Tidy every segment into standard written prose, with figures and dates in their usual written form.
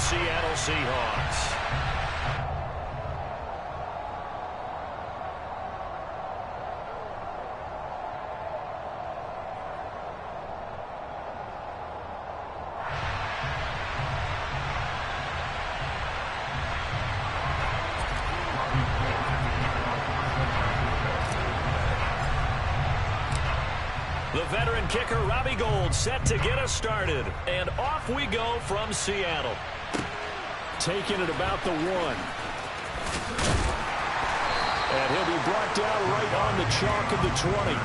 Seattle Seahawks. The veteran kicker, Robbie Gould, set to get us started. And off we go from Seattle. Taking it about the 1. And he'll be brought down right on the chalk of the 20.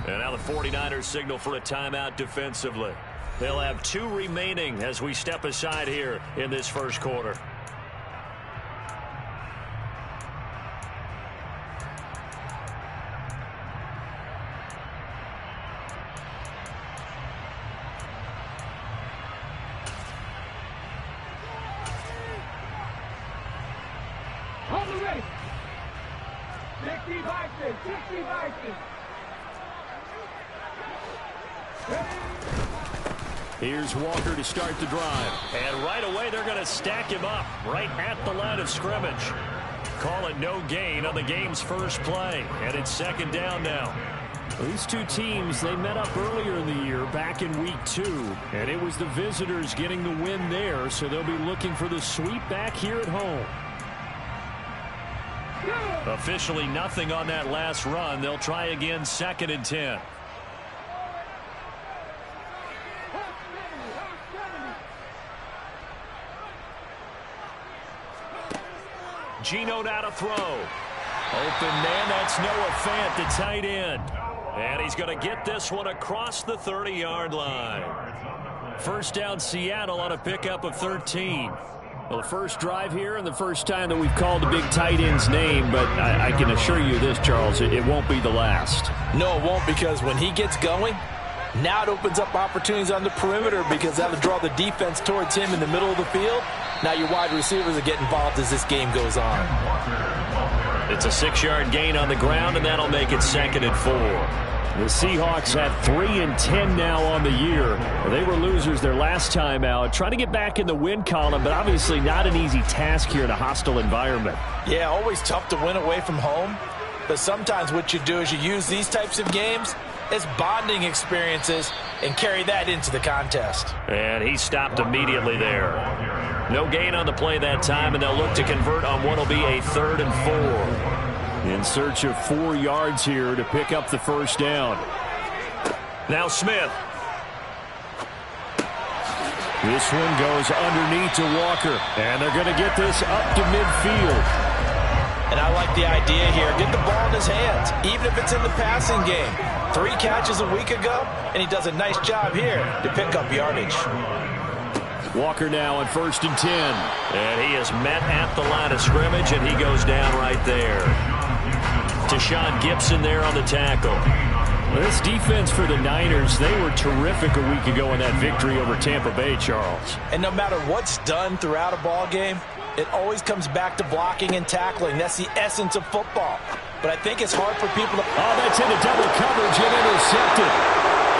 And now the 49ers signal for a timeout defensively. They'll have 2 remaining as we step aside here in this first quarter. On the race. 60 Vikings, 60 Vikings. Here's Walker to start the drive. And right away they're going to stack him up right at the line of scrimmage. Call it no gain on the game's first play. And it's second down now. These two teams, they met up earlier in the year back in week 2. And it was the visitors getting the win there. So they'll be looking for the sweep back here at home. Officially nothing on that last run. They'll try again, 2nd and 10. Geno now to throw. Open man, that's Noah Fant, the tight end. And he's going to get this one across the 30-yard line. First down Seattle on a pickup of 13. Well, the first drive here and the first time that we've called the big tight end's name, but I can assure you this, Charles, it won't be the last. No, it won't, because when he gets going, now it opens up opportunities on the perimeter because that'll draw the defense towards him in the middle of the field. Now your wide receivers will get involved as this game goes on. It's a 6-yard gain on the ground, and that'll make it 2nd and 4. The Seahawks have 3 and 10 now on the year. They were losers their last time out, trying to get back in the win column, but obviously not an easy task here in a hostile environment. Yeah, always tough to win away from home, but sometimes what you do is you use these types of games as bonding experiences and carry that into the contest. And he stopped immediately there. No gain on the play that time, and they'll look to convert on what will be a 3rd and 4. In search of 4 yards here to pick up the first down. Now Smith. This one goes underneath to Walker, and they're going to get this up to midfield. And I like the idea here. Get the ball in his hands, even if it's in the passing game. 3 catches a week ago, and he does a nice job here to pick up yardage. Walker now on 1st and 10. And he is met at the line of scrimmage, and he goes down right there. Deshaun Gibson there on the tackle. Well, this defense for the Niners, they were terrific a week ago in that victory over Tampa Bay, Charles. And no matter what's done throughout a ball game, it always comes back to blocking and tackling. That's the essence of football. But I think it's hard for people to... Oh, that's into double coverage and intercepted.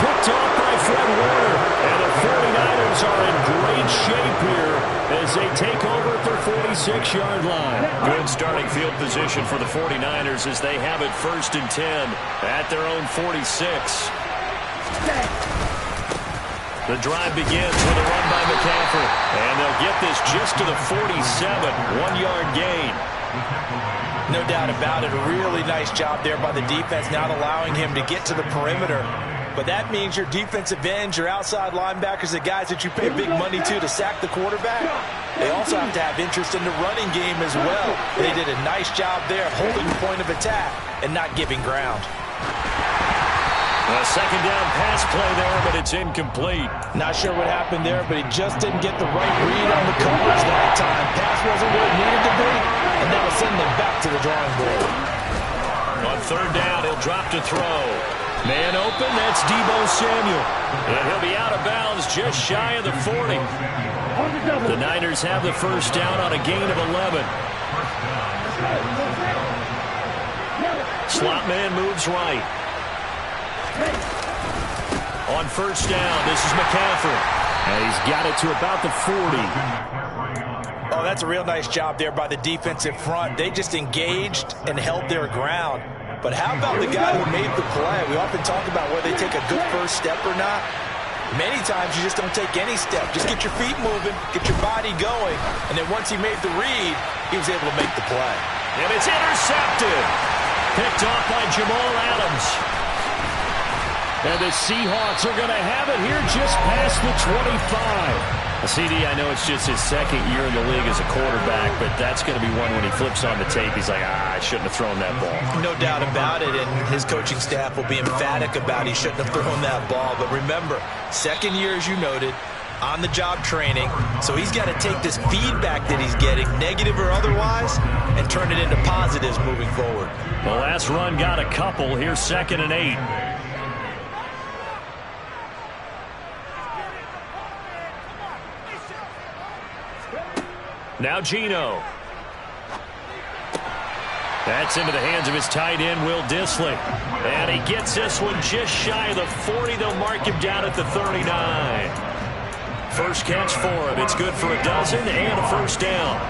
Picked off by Fred Warner. And the 49ers are in great shape here as they take over at their 46-yard line. Good starting field position for the 49ers as they have it 1st and 10 at their own 46. The drive begins with a run by McCaffrey. And they'll get this just to the 47, 1-yard gain. No doubt about it. A really nice job there by the defense, not allowing him to get to the perimeter. But that means your defensive ends, your outside linebackers, the guys that you pay big money to sack the quarterback, they also have to have interest in the running game as well. They did a nice job there holding the point of attack and not giving ground. A 2nd down pass play there, but it's incomplete. Not sure what happened there, but he just didn't get the right read on the coverage that time. Pass wasn't where it needed to be, and that'll send them back to the drawing board. On 3rd down, he'll drop to throw. Man open, that's Deebo Samuel. And he'll be out of bounds just shy of the 40. The Niners have the first down on a gain of 11. Slot man moves right. On first down, this is McCaffrey. And he's got it to about the 40. Oh, that's a real nice job there by the defensive front. They just engaged and held their ground. But how about the guy who made the play? We often talk about whether they take a good first step or not. Many times you just don't take any step. Just get your feet moving, get your body going, and then once he made the read, he was able to make the play. And it's intercepted. Picked off by Jamal Adams. And the Seahawks are going to have it here just past the 25. CD, I know it's just his second year in the league as a quarterback, but that's going to be one when he flips on the tape. He's like, I shouldn't have thrown that ball. No doubt about it, and his coaching staff will be emphatic about he shouldn't have thrown that ball. But remember, second year, as you noted, on-the-job training, so he's got to take this feedback that he's getting, negative or otherwise, and turn it into positives moving forward. The last run got a couple. Here's 2nd and 8. Now Geno. That's into the hands of his tight end, Will Dissly. And he gets this one just shy of the 40. They'll mark him down at the 39. First catch for him. It's good for a dozen and a first down.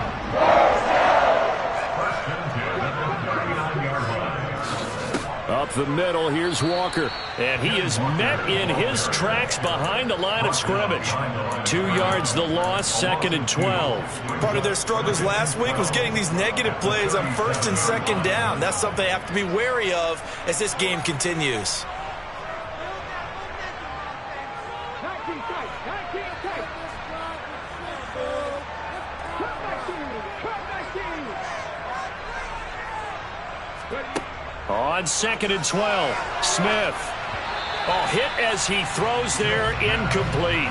Up the middle, here's Walker. And he is met in his tracks behind the line of scrimmage. 2 yards the loss, 2nd and 12. Part of their struggles last week was getting these negative plays on 1st and 2nd down. That's something they have to be wary of as this game continues. On 2nd and 12, Smith. Oh, hit as he throws there, incomplete.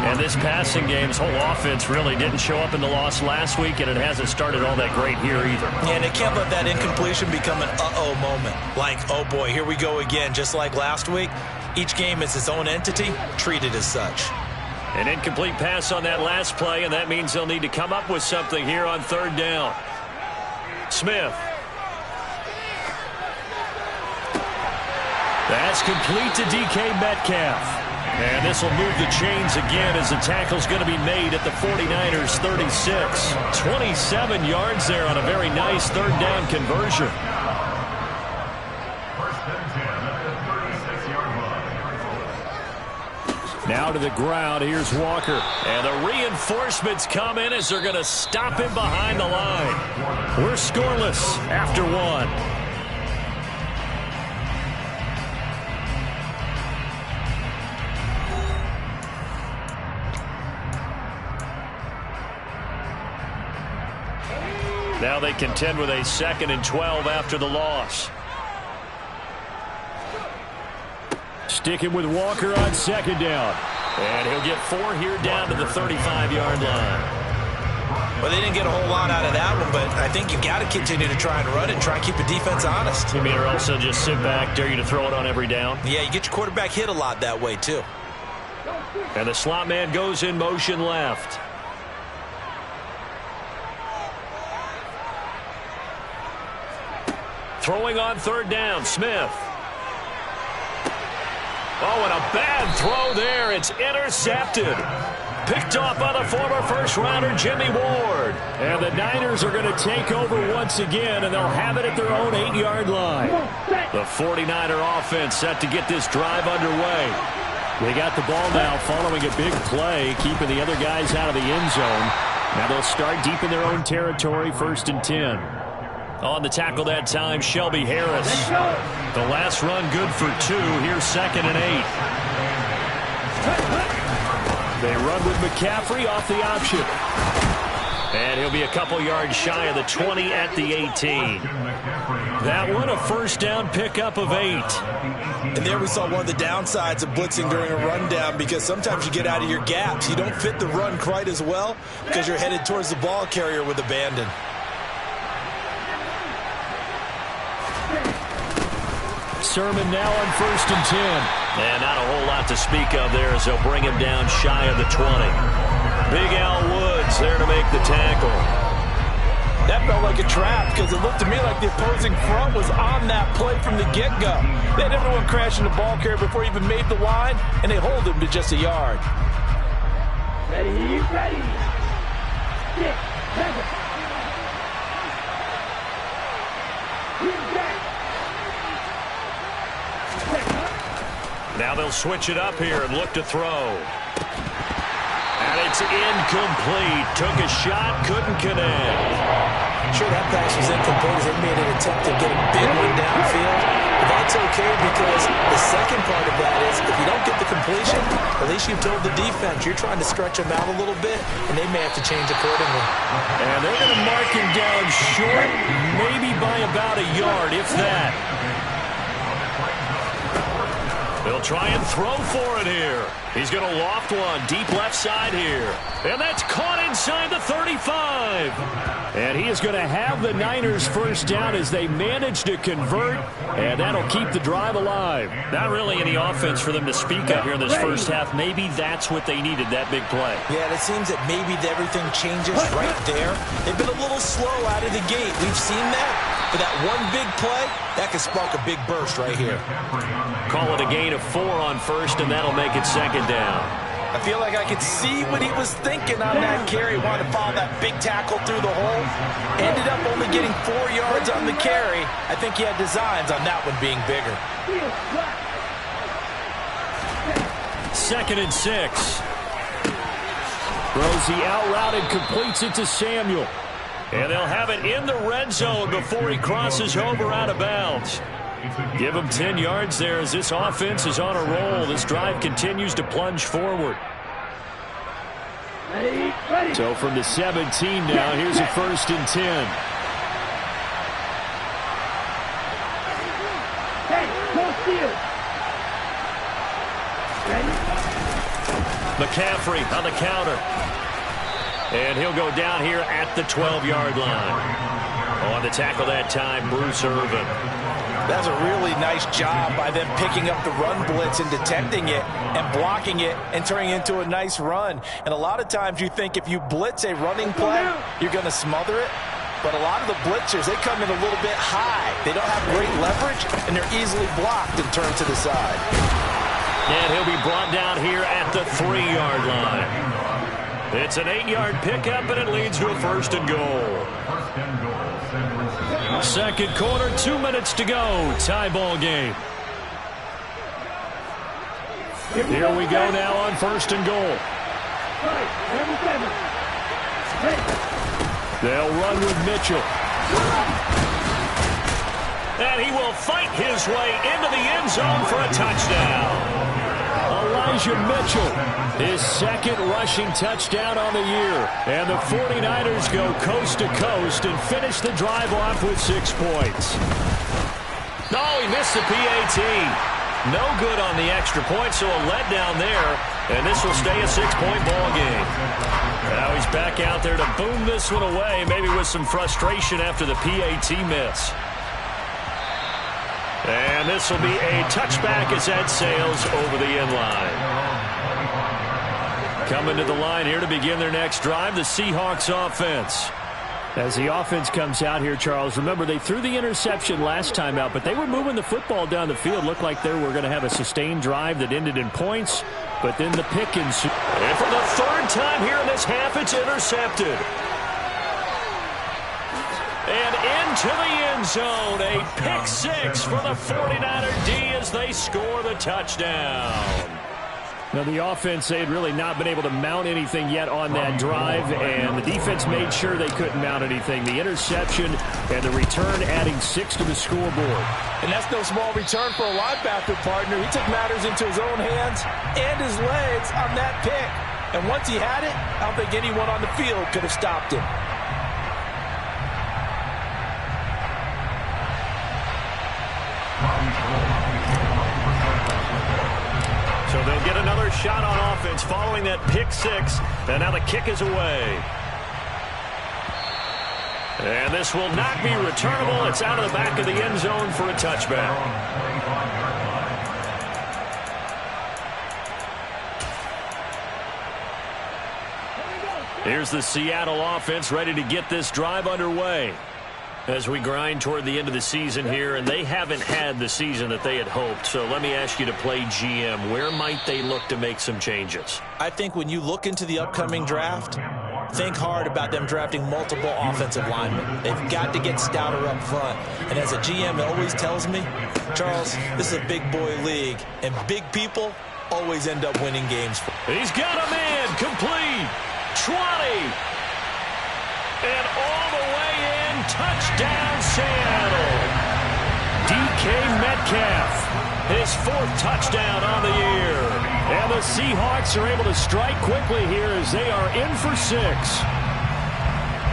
And this passing game's whole offense really didn't show up in the loss last week, and it hasn't started all that great here either. And they can't let that incompletion become an uh-oh moment. Like, oh boy, here we go again, just like last week. Each game is its own entity, treated as such. An incomplete pass on that last play, and that means they'll need to come up with something here on 3rd down. Smith. That's complete to DK Metcalf. And this will move the chains again as the tackle's going to be made at the 49ers 36. 27 yards there on a very nice 3rd down conversion. Now to the ground, here's Walker. And the reinforcements come in as they're going to stop him behind the line. We're scoreless after 1. Now they contend with a 2nd and 12 after the loss. Sticking with Walker on 2nd down. And he'll get 4 here down to the 35-yard line. Well, they didn't get a whole lot out of that one, but I think you've got to continue to try and run it and try and keep the defense honest. You mean or also just sit back, dare you to throw it on every down? Yeah, you get your quarterback hit a lot that way, too. And the slot man goes in motion left. Throwing on 3rd down, Smith. Oh, and a bad throw there. It's intercepted. Picked off by the former first-rounder, Jimmy Ward. And the Niners are going to take over once again, and they'll have it at their own 8-yard line. The 49er offense set to get this drive underway. They got the ball now following a big play, keeping the other guys out of the end zone. Now they'll start deep in their own territory, 1st and 10. On the tackle that time, Shelby Harris. The last run good for 2. Here's 2nd and 8. They run with McCaffrey off the option. And he'll be a couple yards shy of the 20 at the 18. That one a first down pickup of 8. And there we saw one of the downsides of blitzing during a rundown, because sometimes you get out of your gaps. You don't fit the run quite as well because you're headed towards the ball carrier with abandon. Sermon now on 1st and 10. And not a whole lot to speak of there as they'll bring him down shy of the 20. Big Al Woods there to make the tackle. That felt like a trap because it looked to me like the opposing front was on that play from the get-go. They had everyone crashing the ball carrier before he even made the line, and they hold him to just a yard. Ready, ready. 6, 7. Now they'll switch it up here and look to throw. And it's incomplete. Took a shot, couldn't connect. Sure, that pass was incomplete as they made an attempt to get a big one downfield. But that's okay because the second part of that is if you don't get the completion, at least you've told the defense you're trying to stretch them out a little bit, and they may have to change accordingly. And they're going to mark him down short, maybe by about a yard, if that. They'll try and throw for it here. He's going to loft one deep left side here. And that's caught inside the 35. And he is going to have the Niners first down as they manage to convert, and that'll keep the drive alive. Not really any offense for them to speak of here in this first half. Maybe that's what they needed, that big play. Yeah, it seems that maybe everything changes right there. They've been a little slow out of the gate. We've seen that. But that one big play, that could spark a big burst right here. Call it a gain of 4 on first, and that'll make it second down. I feel like I could see what he was thinking on that carry. Wanted to follow that big tackle through the hole. Ended up only getting 4 yards on the carry. I think he had designs on that one being bigger. 2nd and 6. Throws the out route and completes it to Samuel. And they'll have it in the red zone before he crosses over out of bounds. Give him 10 yards there as this offense is on a roll. This drive continues to plunge forward. So from the 17 now, here's a 1st and 10. Hey, go steal. McCaffrey on the counter. And he'll go down here at the 12-yard line. On the tackle that time, Bruce Irvin. That's a really nice job by them picking up the run blitz and detecting it and blocking it and turning it into a nice run. And a lot of times you think if you blitz a running play, you're going to smother it. But a lot of the blitzers, they come in a little bit high. They don't have great leverage, and they're easily blocked and turned to the side. And he'll be brought down here at the 3-yard line. It's an 8-yard pickup, and it leads to a 1st and goal. Second quarter, 2 minutes to go. Tie ball game. Here we go now on 1st and goal. They'll run with Mitchell. And he will fight his way into the end zone for a touchdown. Elijah Mitchell, his 2nd rushing touchdown on the year. And the 49ers go coast to coast and finish the drive off with 6 points. No, he missed the PAT. No good on the extra point, so a letdown there. And this will stay a 6-point ball game. Now he's back out there to boom this one away, maybe with some frustration after the PAT miss. And this will be a touchback as that sails over the end line. Coming to the line here to begin their next drive, the Seahawks offense. As the offense comes out here, Charles, remember they threw the interception last time out, but they were moving the football down the field. Looked like they were going to have a sustained drive that ended in points, but then the pick ensued. And for the 3rd time here in this half, it's intercepted. And into the end zone, a pick 6 for the 49er D as they score the touchdown. Now, the offense, they had really not been able to mount anything yet on that drive, and the defense made sure they couldn't mount anything. The interception and the return adding 6 to the scoreboard. And that's no small return for a linebacker partner. He took matters into his own hands and his legs on that pick. And once he had it, I don't think anyone on the field could have stopped him. So they'll get another shot on offense following that pick 6. And now the kick is away. And this will not be returnable. It's out of the back of the end zone for a touchback. Here's the Seattle offense ready to get this drive underway as we grind toward the end of the season here, and they haven't had the season that they had hoped. So let me ask you to play GM. Where might they look to make some changes? I think when you look into the upcoming draft, think hard about them drafting multiple offensive linemen. They've got to get stouter up front. And as a GM, it always tells me, Charles, this is a big boy league, and big people always end up winning games. He's got a man complete. 20. And all the way in. Touchdown, Seattle. DK Metcalf. His 4th touchdown on the year. And the Seahawks are able to strike quickly here as they are in for 6.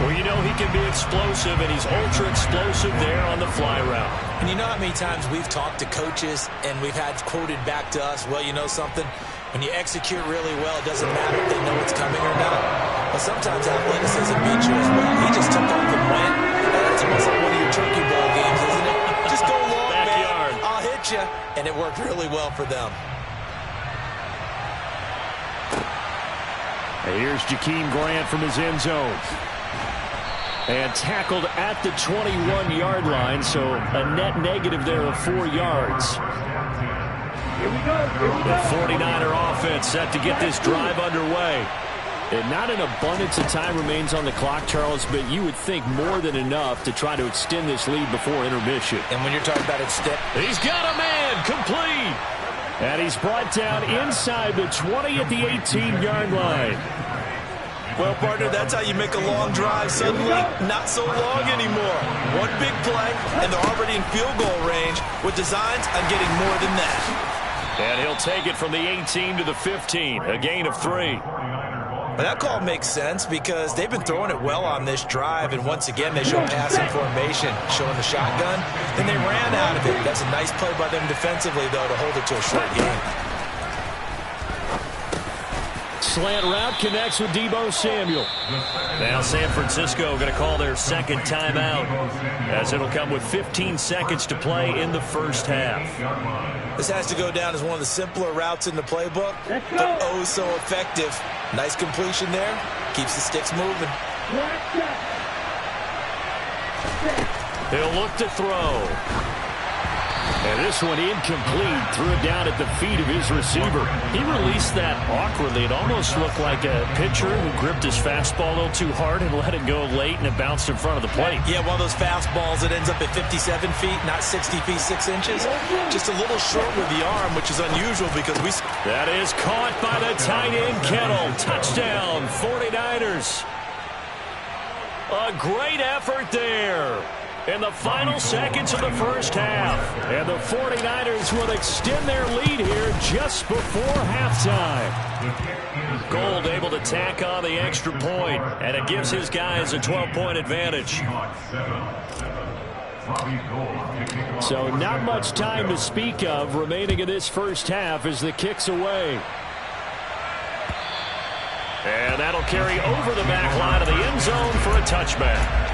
Well, you know he can be explosive, and he's ultra explosive there on the fly route. And you know how many times we've talked to coaches and we've had quoted back to us, well, you know something? When you execute really well, it doesn't matter if they know it's coming or not. But sometimes athleticism beats you as well. He just took off and went. That's almost like one of your turkey bowl games, isn't it? Just go long, Backyard. man. I'll hit you. And it worked really well for them. And here's Jakeem Grant from his end zone. And tackled at the 21-yard line, so a net negative there of 4 yards. Here we go. The 49er offense set to get this drive underway. And not an abundance of time remains on the clock, Charles, but you would think more than enough to try to extend this lead before intermission. And when you're talking about extend, He's got a man complete. And he's brought down inside the 20 at the 18-yard line. well, partner, that's how you make a long drive suddenly not so long anymore. One big play, and they're already in field goal range with designs on getting more than that. And he'll take it from the 18 to the 15, a gain of 3. But that call makes sense because they've been throwing it well on this drive, and once again they show passing formation, showing the shotgun. Then they ran out of it. That's a nice play by them defensively, though, to hold it to a short game. Slant route connects with Deebo Samuel. Now San Francisco going to call their second timeout as it'll come with 15 seconds to play in the first half. This has to go down as one of the simpler routes in the playbook, but oh so effective. Nice completion there. Keeps the sticks moving. He'll look to throw. And this one incomplete. Threw it down at the feet of his receiver. He released that awkwardly. It almost looked like a pitcher who gripped his fastball a little too hard and let it go late, and it bounced in front of the plate. Yeah, one of those fastballs that ends up at 57 feet, not 60 feet, 6 inches. Just a little short with the arm, which is unusual because we... That is caught by the tight end, Kettle. Touchdown, 49ers. A great effort there in the final seconds of the first half. And the 49ers will extend their lead here just before halftime. Gold able to tack on the extra point, and it gives his guys a 12-point advantage. So not much time to speak of remaining in this first half as the kick's away. And that'll carry over the back line of the end zone for a touchback.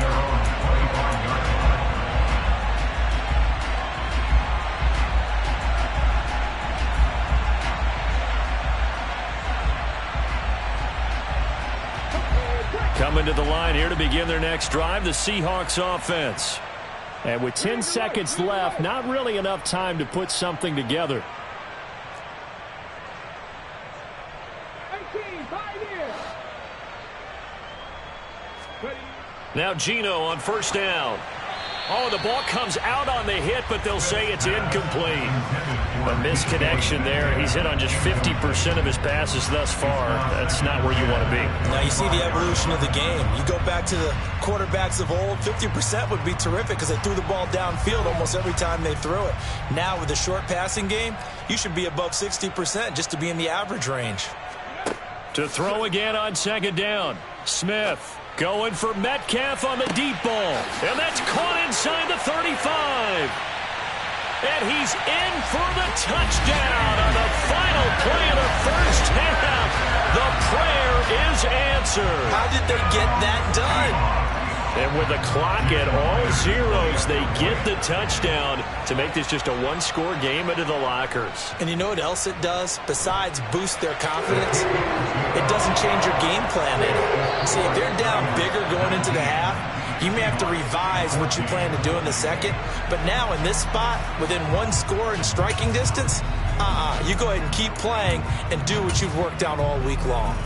Coming to the line here to begin their next drive, the Seahawks offense. And with 10 seconds left, not really enough time to put something together. Now Geno on first down. Oh, the ball comes out on the hit, but they'll say it's incomplete. A misconnection there. He's hit on just 50% of his passes thus far. That's not where you want to be. Now you see the evolution of the game. You go back to the quarterbacks of old, 50% would be terrific because they threw the ball downfield almost every time they threw it. Now with the short passing game, you should be above 60% just to be in the average range. To throw again on second down. Smith. Going for Metcalf on the deep ball. And that's caught inside the 35. And he's in for the touchdown on the final play of the first half. The prayer is answered. How did they get that done? And with the clock at all zeros, they get the touchdown to make this just a one-score game into the lockers. And you know what else it does? Besides boost their confidence, it doesn't change your game plan any. See, if they're down bigger going into the half, you may have to revise what you plan to do in the second. But now in this spot, within one score and striking distance, you go ahead and keep playing and do what you've worked on all week long.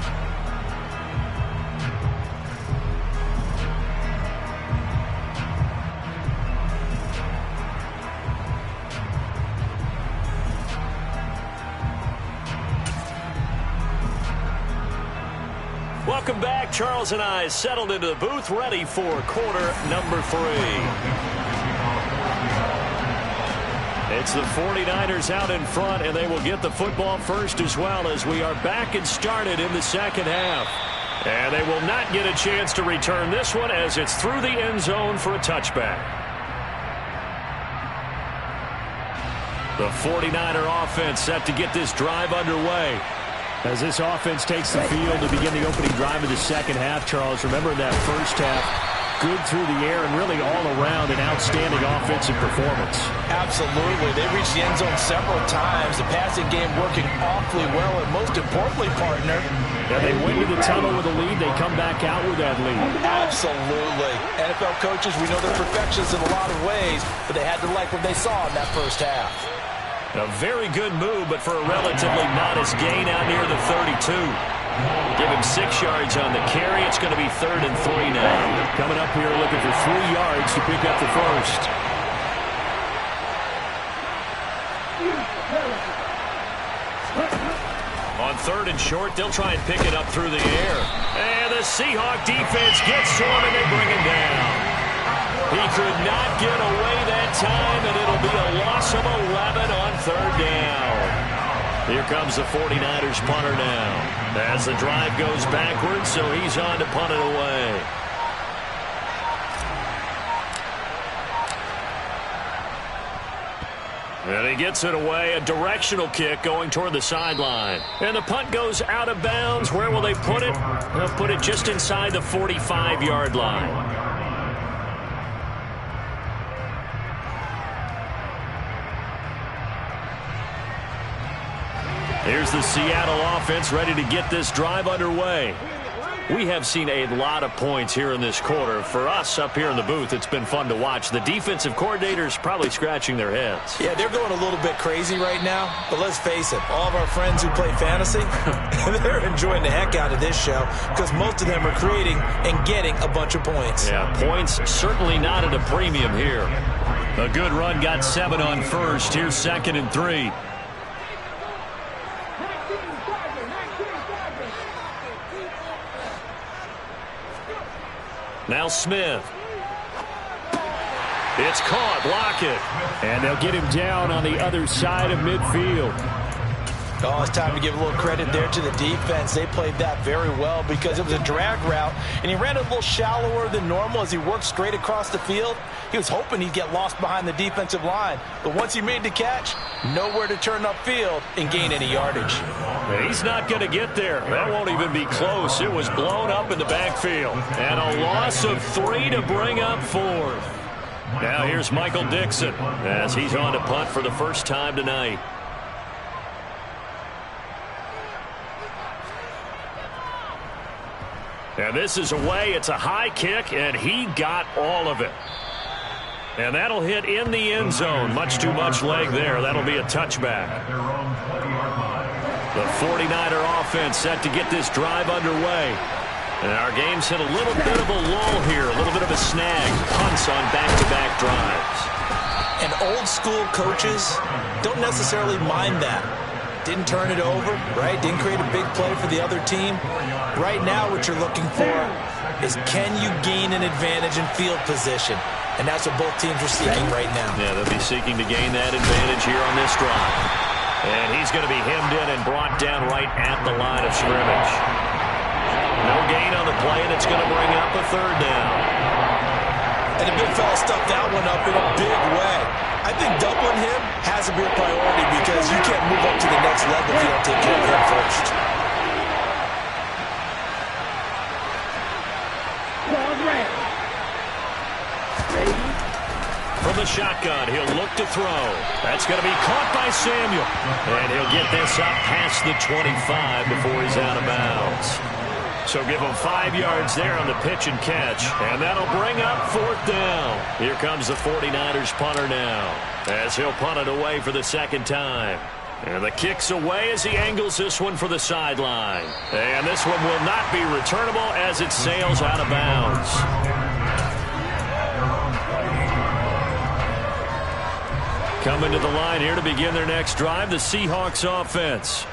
Welcome back. Charles and I settled into the booth, ready for quarter number 3. It's the 49ers out in front, and they will get the football first as well as we are back and started in the second half. And they will not get a chance to return this one as it's through the end zone for a touchback. The 49er offense set to get this drive underway. As this offense takes the field to begin the opening drive of the second half, Charles, remember in that first half, good through the air and really all around an outstanding offensive performance. Absolutely. They reached the end zone several times. The passing game working awfully well, and most importantly, partner, they went to the tunnel with a lead. They come back out with that lead. Absolutely. NFL coaches, we know they're perfectionists in a lot of ways, but they had to like what they saw in that first half. A very good move, but for a relatively modest gain out near the 32. Give him 6 yards on the carry. It's going to be 3rd and 3 now. Coming up here looking for 3 yards to pick up the first. On 3rd and short, they'll try and pick it up through the air. And the Seahawks defense gets to him, and they bring him down. He could not get away that time, and it'll be a loss of 11 on 3rd down. Here comes the 49ers punter now. As the drive goes backwards, so he's on to punt it away. And he gets it away, a directional kick going toward the sideline. And the punt goes out of bounds. Where will they put it? They'll put it just inside the 45-yard line. Here's the Seattle offense ready to get this drive underway. We have seen a lot of points here in this quarter. For us up here in the booth, it's been fun to watch. The defensive coordinators probably scratching their heads. Yeah, they're going a little bit crazy right now. But let's face it, all of our friends who play fantasy, they're enjoying the heck out of this show because most of them are creating and getting a bunch of points. Yeah, points certainly not at a premium here. A good run got 7 on 1st. Here's 2nd and 3. Now Smith. It's caught. Block it. And they'll get him down on the other side of midfield. Oh, it's time to give a little credit there to the defense. They played that very well because it was a drag route, and he ran a little shallower than normal as he worked straight across the field. He was hoping he'd get lost behind the defensive line, but once he made the catch, nowhere to turn upfield and gain any yardage. He's not going to get there. That won't even be close. It was blown up in the backfield. And a loss of 3 to bring up 4th. Now here's Michael Dixon as he's on to punt for the first time tonight. And this is away. It's a high kick, and he got all of it. And that'll hit in the end zone. Much too much leg there. That'll be a touchback. The 49er offense set to get this drive underway. And our game's hit a little bit of a lull here, a little bit of a snag. Punts on back-to-back drives. And old school coaches don't necessarily mind that. Didn't turn it over, right? Didn't create a big play for the other team. Right now what you're looking for is can you gain an advantage in field position? And that's what both teams are seeking right now. Yeah, they'll be seeking to gain that advantage here on this drive. And he's going to be hemmed in and brought down right at the line of scrimmage. No gain on the play, and it's going to bring up a 3rd down. And the big fella stuffed that one up in a big way. I think doubling him has to be a priority because you can't move up to the next level if you don't take care of him first. the shotgun. He'll look to throw. That's going to be caught by Samuel. And he'll get this up past the 25 before he's out of bounds. So give him 5 yards there on the pitch and catch. And that'll bring up 4th down. Here comes the 49ers punter now, as he'll punt it away for the second time. And the kick's away as he angles this one for the sideline. And this one will not be returnable as it sails out of bounds. Coming to the line here to begin their next drive, the Seahawks offense.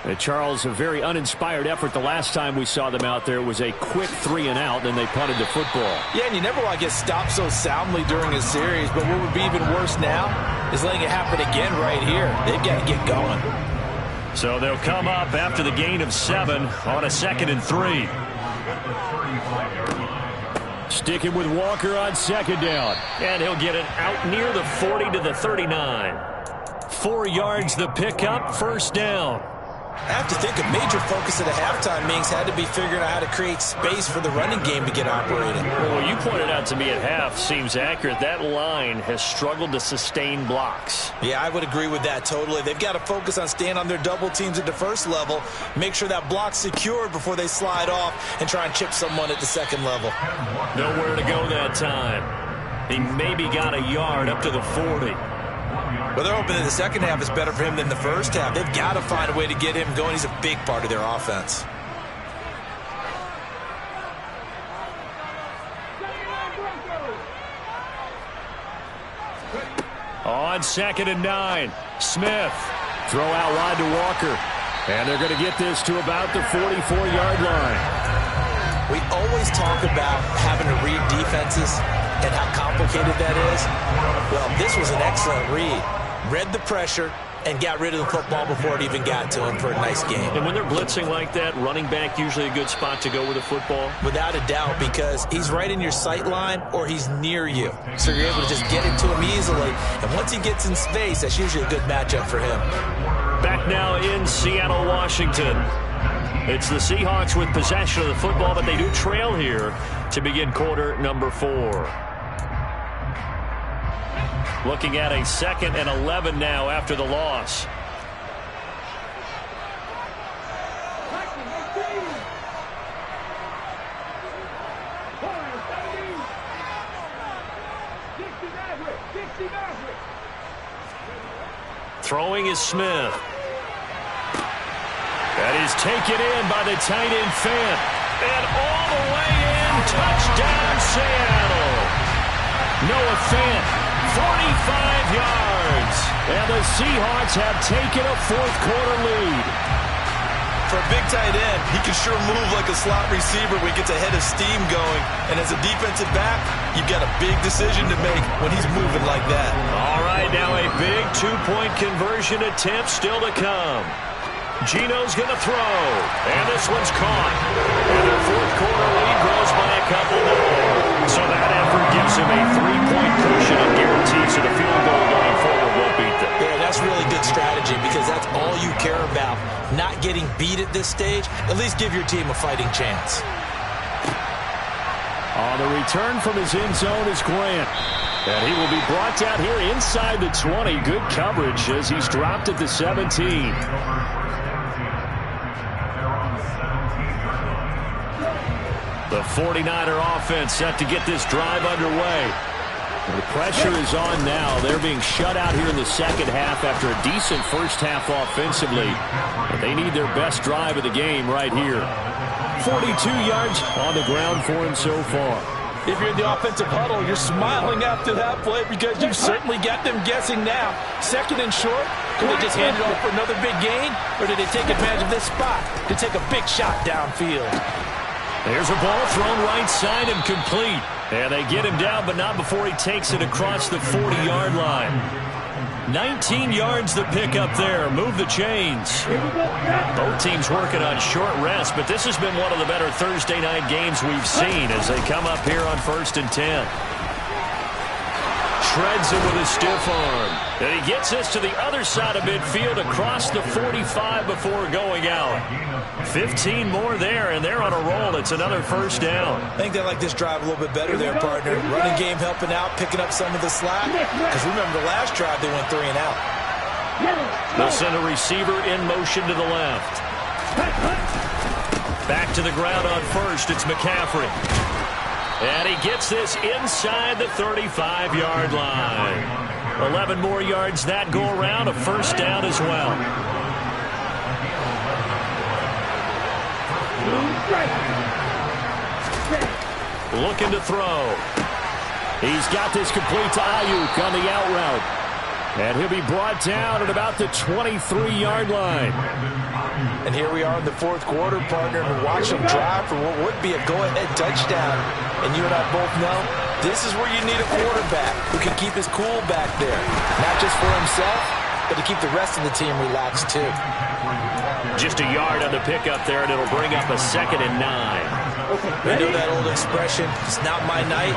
And Charles, a very uninspired effort the last time we saw them out there. It was a quick 3 and out, and they punted the football. Yeah, and you never want to get stopped so soundly during a series, but what would be even worse now is letting it happen again right here. They've got to get going. So they'll come up after the gain of 7 on a 2nd and 3. Sticking with Walker on 2nd down. And he'll get it out near the 40 to the 39. 4 yards the pickup, 1st down. I have to think a major focus of the halftime meetings had to be figuring out how to create space for the running game to get operating. Well, what you pointed out to me at half seems accurate. That line has struggled to sustain blocks. Yeah, I would agree with that totally. They've got to focus on staying on their double teams at the first level, make sure that block's secured before they slide off and try and chip someone at the second level. Nowhere to go that time. He maybe got a yard up to the 40. Well, they're hoping that the second half is better for him than the first half. They've got to find a way to get him going. He's a big part of their offense. On 2nd and 9, Smith. Throw out wide to Walker. And they're going to get this to about the 44-yard line. We always talk about having to read defenses and how complicated that is. Well, this was an excellent read. Read the pressure and got rid of the football before it even got to him for a nice game. And when they're blitzing like that, running back usually a good spot to go with the football? Without a doubt, because he's right in your sight line or he's near you. So you're able to just get it to him easily. And once he gets in space, that's usually a good matchup for him. Back now in Seattle, Washington. It's the Seahawks with possession of the football, but they do trail here to begin quarter number 4. Looking at a 2nd and 11 now after the loss. Throwing is Smith. That is taken in by the tight end Fant. And all the way in, touchdown Seattle. Noah Fant. 45 yards. And the Seahawks have taken a 4th quarter lead. For a big tight end, he can sure move like a slot receiver when he gets a head of steam going. And as a defensive back, you've got a big decision to make when he's moving like that. All right, now a big 2-point conversion attempt still to come. Gino's going to throw. And this one's caught. And their 4th quarter lead grows by a couple more. So that effort gives him a 3-point cushion and guarantees that a field goal going forward won't beat them. Yeah, that's really good strategy because that's all you care about. Not getting beat at this stage. At least give your team a fighting chance. On the return from his end zone is Grant. And he will be brought down here inside the 20. Good coverage as he's dropped at the 17. The 49er offense set to get this drive underway. The pressure is on now. They're being shut out here in the second half after a decent first half offensively. But they need their best drive of the game right here. 42 yards on the ground for him so far. If you're in the offensive huddle, you're smiling after that play because you've certainly got them guessing now. 2nd and short, could they just hand it off for another big gain? Or did they take advantage of this spot to take a big shot downfield? There's a ball thrown right side and complete. And they get him down, but not before he takes it across the 40-yard line. 19 yards the pick up there. Move the chains. Both teams working on short rest, but this has been one of the better Thursday night games we've seen as they come up here on 1st and 10. shreds him with a stiff arm. And he gets us to the other side of midfield across the 45 before going out. 15 more there, and they're on a roll. It's another first down. I think they like this drive a little bit better there, partner. Running game helping out, picking up some of the slack. Because remember, the last drive they went 3 and out. They'll send a receiver in motion to the left. Back to the ground on first. It's McCaffrey. And he gets this inside the 35-yard line. 11 more yards that go around. A first down as well. Looking to throw. He's got this complete to Ayuk on the out route. And he'll be brought down at about the 23-yard line. And here we are in the fourth quarter, partner, and watch them drive for what would be a go-ahead touchdown. And you and I both know this is where you need a quarterback who can keep his cool back there. Not just for himself, but to keep the rest of the team relaxed too. Just a yard on the pickup there, and it'll bring up a 2nd and 9. We know that old expression, it's not my night.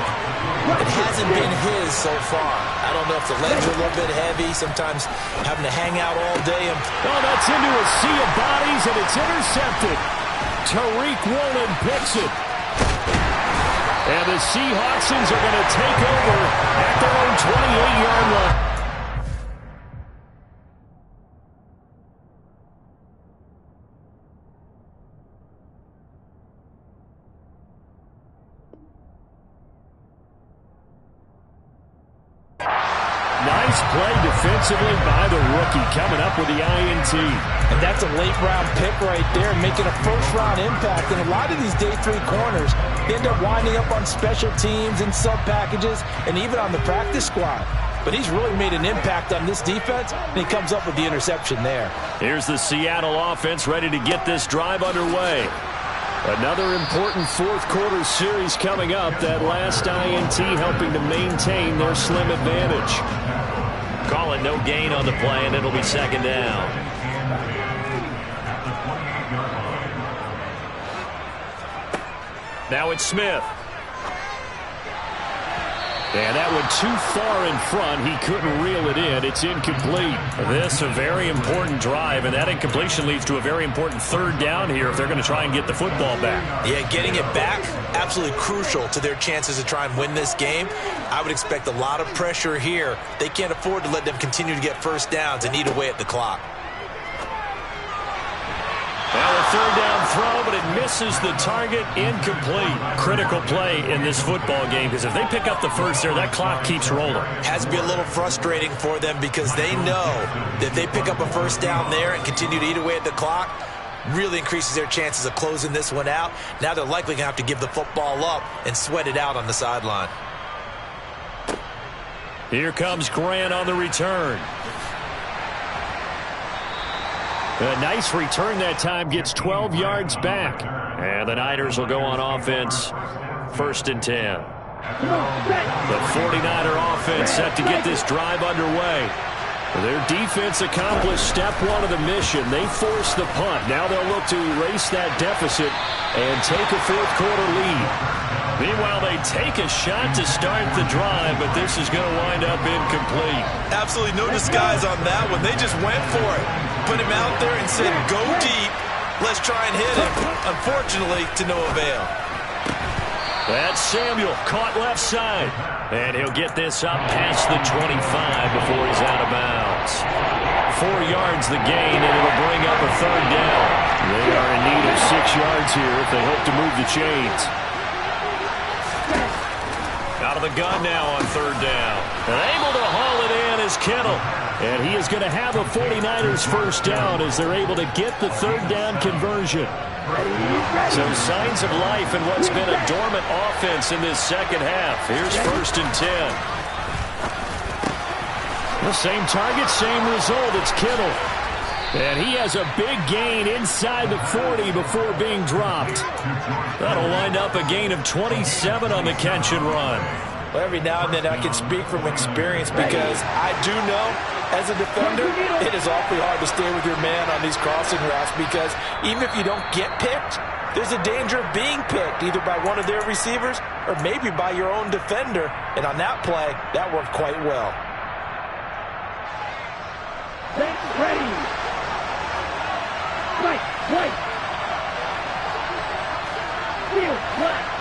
It hasn't been his so far. I don't know if the legs are a little bit heavy, sometimes having to hang out all day. Oh, that's into a sea of bodies, and it's intercepted. Tariq Woolen picks it. And the Seahawksons are going to take over at their own 28-yard line. Nice play defensively by the rookie, coming up with the INT. And that's a late-round pick right there, making a first-round impact. And a lot of these day 3 corners end up winding up on special teams and sub-packages and even on the practice squad. But he's really made an impact on this defense, and he comes up with the interception there. Here's the Seattle offense ready to get this drive underway. Another important fourth quarter series coming up. That last INT helping to maintain their slim advantage. Call it no gain on the play, and it'll be 2nd down. Now it's Smith. And that went too far in front. He couldn't reel it in. It's incomplete. This a very important drive, and that incompletion leads to a very important 3rd down here if they're going to try and get the football back. Yeah, getting it back, absolutely crucial to their chances to try and win this game. I would expect a lot of pressure here. They can't afford to let them continue to get first downs and eat away at the clock. Well, a 3rd down throw, but it misses the target. Incomplete. Critical play in this football game, because if they pick up the first there, that clock keeps rolling. Has to be a little frustrating for them because they know that if they pick up a first down there and continue to eat away at the clock, really increases their chances of closing this one out. Now they're likely going to have to give the football up and sweat it out on the sideline. Here comes Grant on the return. A nice return that time, gets 12 yards back. And the Niners will go on offense, 1st and 10. The 49er offense set to get this drive underway. Their defense accomplished step 1 of the mission. They forced the punt. Now they'll look to erase that deficit and take a fourth quarter lead. Meanwhile, they take a shot to start the drive, but this is going to wind up incomplete. Absolutely no disguise on that one. They just went for it. Put him out there and said, go deep. Let's try and hit him. Unfortunately, to no avail. That's Samuel, caught left side. And he'll get this up past the 25 before he's out of bounds. 4 yards the gain, and it'll bring up a 3rd down. They are in need of 6 yards here if they hope to move the chains. Out of the gun now on 3rd down. And able to haul it in is Kittle. And he is going to have a 49ers first down as they're able to get the 3rd down conversion. So signs of life in what's been a dormant offense in this second half. Here's 1st and 10. The same target, same result. It's Kittle. And he has a big gain inside the 40 before being dropped. That'll wind up a gain of 27 on the catch and run. Well, every now and then I can speak from experience because I do know, as a defender, it is awfully hard to stay with your man on these crossing routes because even if you don't get picked, there's a danger of being picked either by one of their receivers or maybe by your own defender. And on that play, that worked quite well. Ready. Right. Field, left.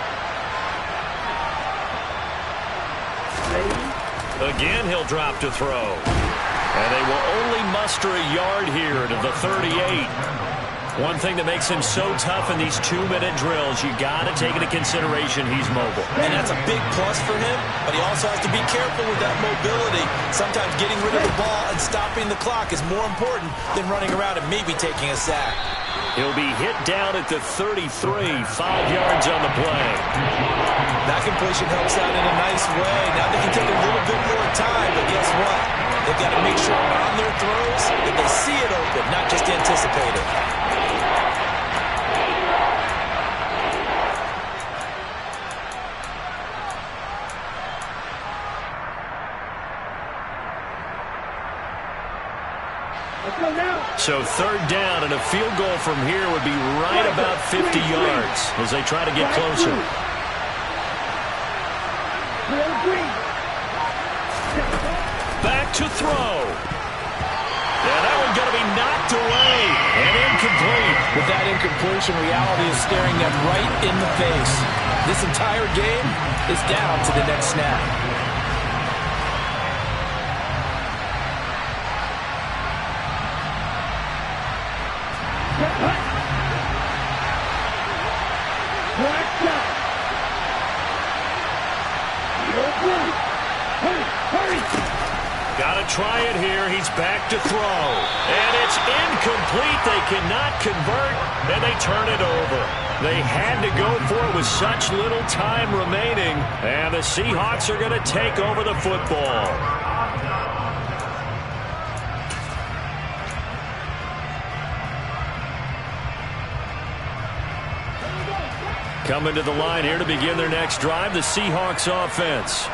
Again, he'll drop to throw. And they will only muster a yard here to the 38. One thing that makes him so tough in these 2-minute drills, you got to take into consideration he's mobile. And that's a big plus for him, but he also has to be careful with that mobility. Sometimes getting rid of the ball and stopping the clock is more important than running around and maybe taking a sack. He'll be hit down at the 33, 5 yards on the play. That completion helps out in a nice way. Now they can take a little bit more time, but guess what? They've got to make sure on their throws that they see it open, not just anticipate it. So third down, and a field goal from here would be right about 50 yards as they try to get closer. Back to throw. Yeah, that one's going to be knocked away and incomplete. With that incompletion, reality is staring them right in the face. This entire game is down to the next snap. Got to try it here. He's back to throw. And it's incomplete. They cannot convert, and they turn it over. They had to go for it with such little time remaining, and the Seahawks are going to take over the football. Coming to the line here to begin their next drive, the Seahawks offense.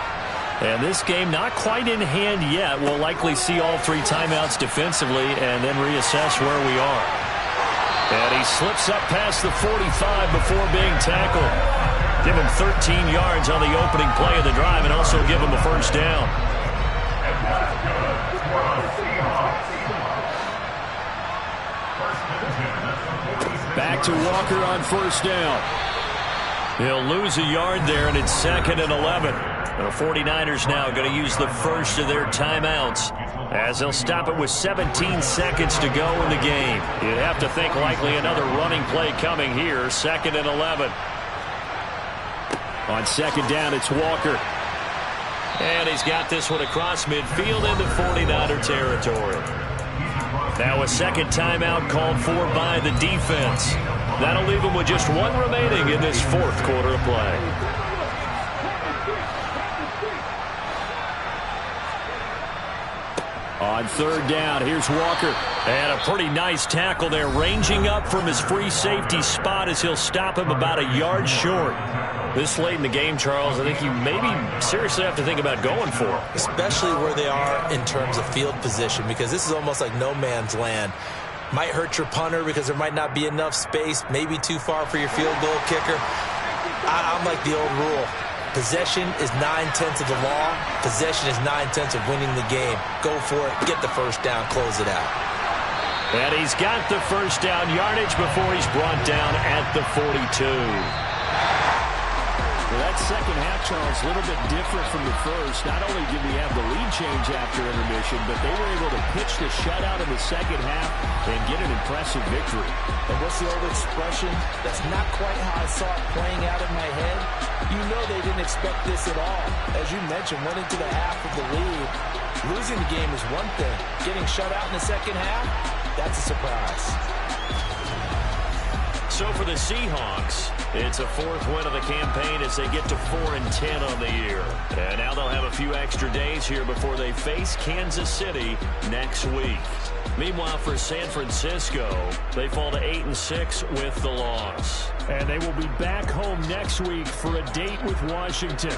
And this game not quite in hand yet. We'll likely see all 3 timeouts defensively and then reassess where we are. And he slips up past the 45 before being tackled. Give him 13 yards on the opening play of the drive and also give him a first down. Back to Walker on first down. He'll lose a yard there, and it's 2nd and 11. The 49ers now going to use the first of their timeouts as they'll stop it with 17 seconds to go in the game. You'd have to think likely another running play coming here, 2nd and 11. On second down, it's Walker. And he's got this one across midfield into 49er territory. Now a second timeout called for by the defense. That'll leave him with just 1 remaining in this 4th quarter of play. On third down, here's Walker. And a pretty nice tackle there, ranging up from his free safety spot as he'll stop him about a yard short. This late in the game, Charles, I think you maybe seriously have to think about going for it. Especially where they are in terms of field position, because this is almost like no man's land. Might hurt your punter because there might not be enough space, maybe too far for your field goal kicker. I'm like the old rule. Possession is 9/10 of the law. Possession is 9/10 of winning the game. Go for it. Get the first down. Close it out. And he's got the first down yardage before he's brought down at the 42. Well, that second half, Charles, a little bit different from the first. Not only did we have the lead change after intermission, but they were able to pitch the shutout in the second half and get an impressive victory. And what's the old expression? That's not quite how I saw it playing out in my head. You know they didn't expect this at all. As you mentioned, went into the half of the lead. Losing the game is one thing. Getting shut out in the second half, that's a surprise. So for the Seahawks, it's a 4th win of the campaign as they get to 4-10 on the year. And now they'll have a few extra days here before they face Kansas City next week. Meanwhile, for San Francisco, they fall to 8-6 with the loss. And they will be back home next week for a date with Washington.